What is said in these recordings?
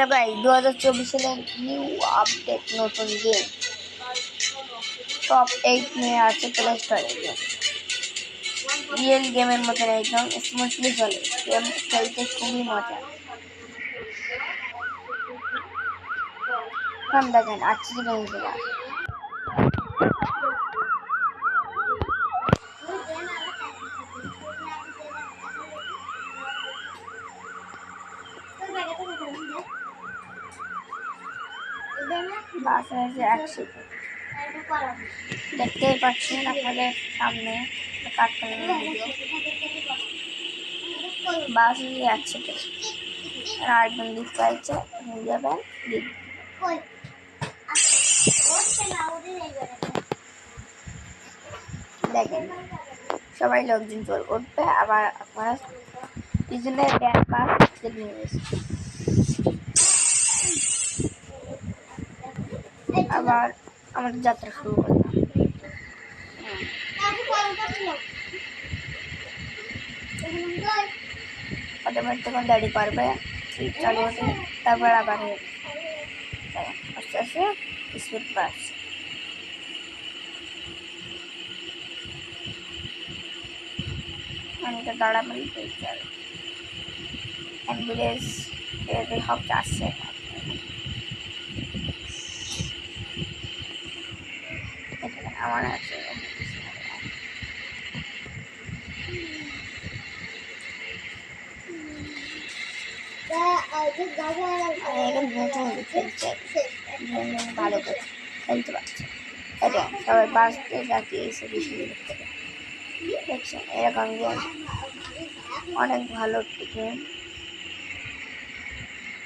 Hello guys, 2024 সালের new update নতুন game top 8 নিয়ে আছে প্লে স্টোরে। রিয়েল গেমের মতন একদম স্মুথলি চলে, গেম খেলতে খুবই মজা। এখন দেখেন আজকে গেম খেলা বাস হয়েছে 1 সেকেন্ড। দেখতেই পাচ্ছেন আপনাদের সামনে বাস হয়েছে 1 সেকেন্ড। আর বন্ধু চাইছে যাবেন দেখেন সবাই লোকজন চলে উঠবে, আবার আপনারা পিছনে আবার আমাদের যাত্রা শুরু করলাম। অটোমেটিক তখন দাঁড়ি পারবে চালু হতে, তারপর আবার আস্তে আস্তে স্পিড বাড়ছে। অনেকটা দাঁড়াবেন অ্যাম্বুলেন্স এদের সব যাচ্ছে। আমার আছে ভালো করে খেলতে পারছে। এটা সবাই বাসতে চাকিয়ে এসে বেশি দেখছেন, এরকম গেম অনেক ভালো গেম।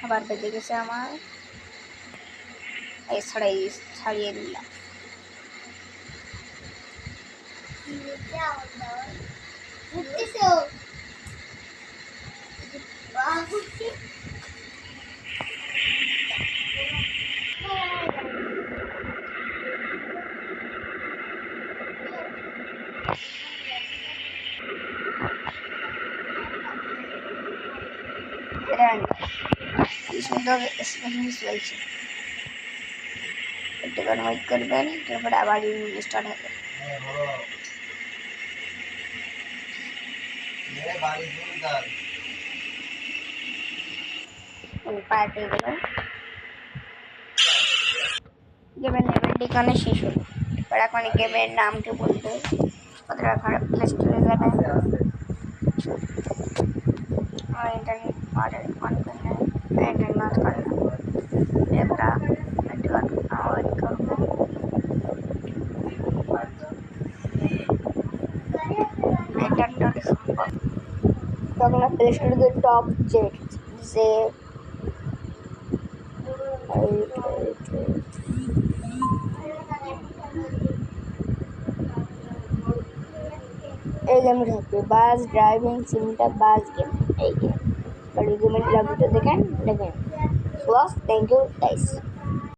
আবার বেঁধে গেছে আমার, ছাড়িয়ে দিলাম। সুন্দর চলছে, একটু ওয়েট করবেন, তারপরে আবার স্টার্ট হবে। গেমের লেভেলটি এখানে শেষ হলো। এবার এখন গেমের নামটি বলতে কতটা খারাপ প্লে স্টোরে যাবেন। और इंटरनेट ऑर्डर ऑन करना है, इंटरनेट ऑन करना लेबरा नेटवर्क ऑन करना इंटरनेट तो अगला प्ले स्टोर के टॉप जेट से এই গেম থাকবে বাস ড্রাইভিং সিমটা বাস গেম। এই গেম বাড়ি গেমের লবিটা দেখেন। Thank you guys.